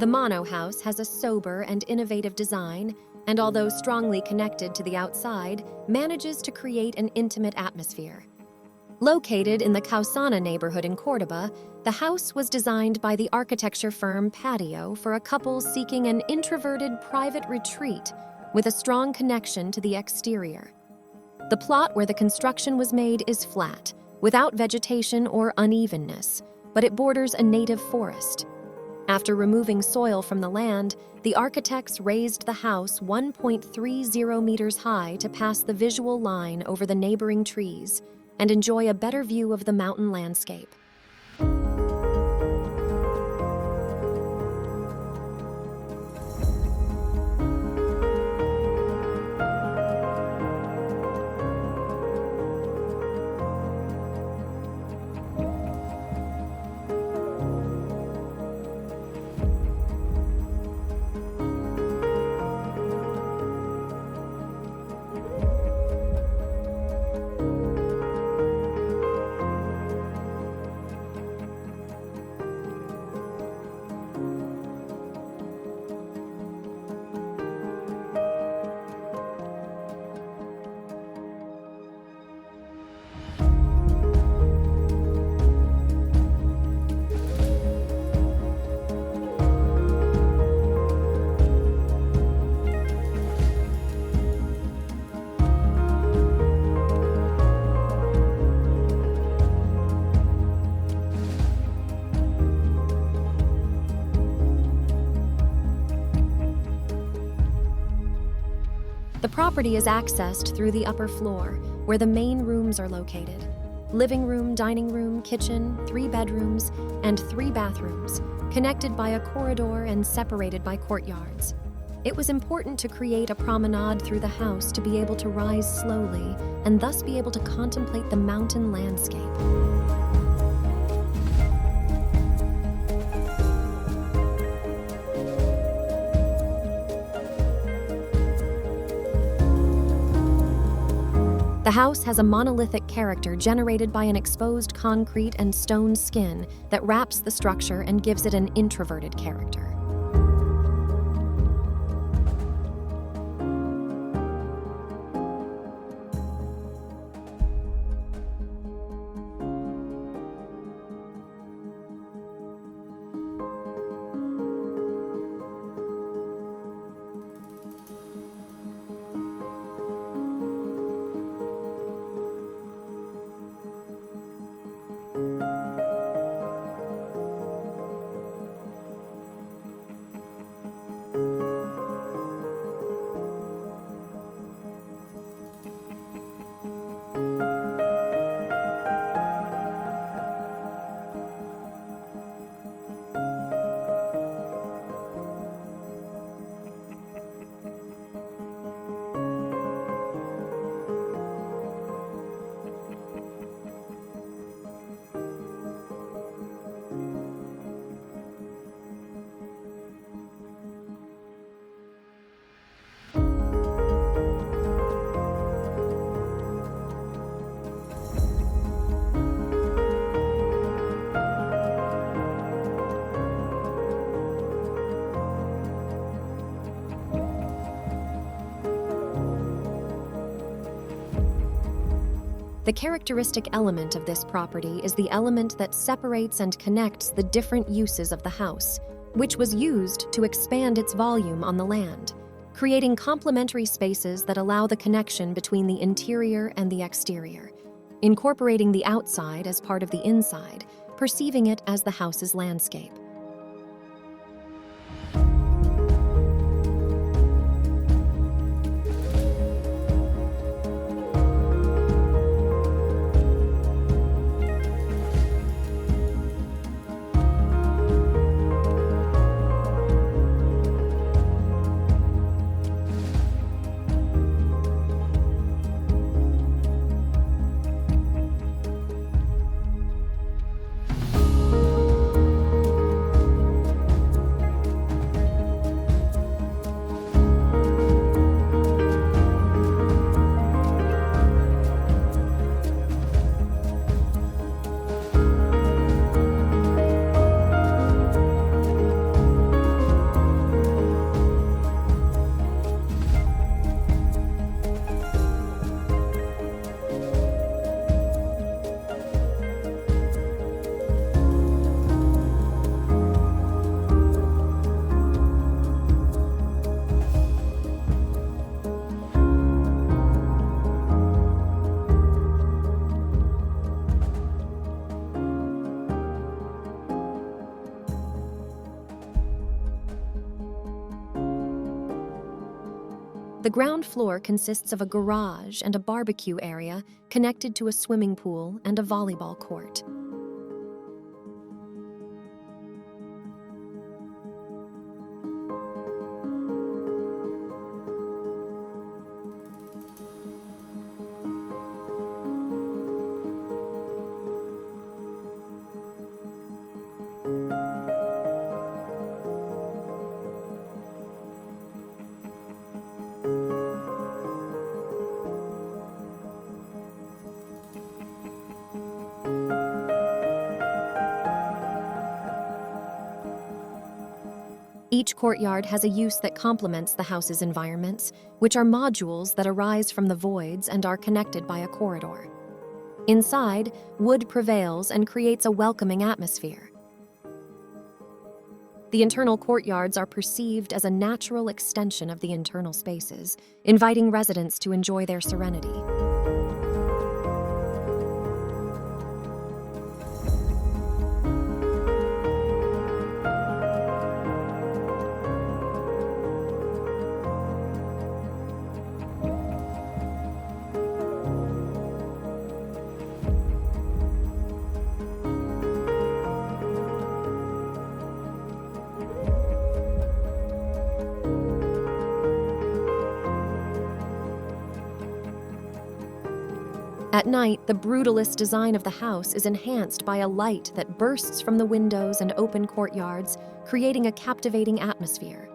The Mono House has a sober and innovative design, and although strongly connected to the outside, manages to create an intimate atmosphere. Located in the Causana neighborhood in Córdoba, the house was designed by the architecture firm Patio for a couple seeking an introverted private retreat with a strong connection to the exterior. The plot where the construction was made is flat, without vegetation or unevenness, but it borders a native forest. After removing soil from the land, the architects raised the house 1.30 meters high to pass the visual line over the neighboring trees and enjoy a better view of the mountain landscape. The property is accessed through the upper floor, where the main rooms are located. Living room, dining room, kitchen, 3 bedrooms, and 3 bathrooms, connected by a corridor and separated by courtyards. It was important to create a promenade through the house to be able to rise slowly and thus be able to contemplate the mountain landscape. The house has a monolithic character generated by an exposed concrete and stone skin that wraps the structure and gives it an introverted character. The characteristic element of this property is the element that separates and connects the different uses of the house, which was used to expand its volume on the land, creating complementary spaces that allow the connection between the interior and the exterior, incorporating the outside as part of the inside, perceiving it as the house's landscape. The ground floor consists of a garage and a barbecue area connected to a swimming pool and a volleyball court. Each courtyard has a use that complements the house's environments, which are modules that arise from the voids and are connected by a corridor. Inside, wood prevails and creates a welcoming atmosphere. The internal courtyards are perceived as a natural extension of the internal spaces, inviting residents to enjoy their serenity. At night, the brutalist design of the house is enhanced by a light that bursts from the windows and open courtyards, creating a captivating atmosphere.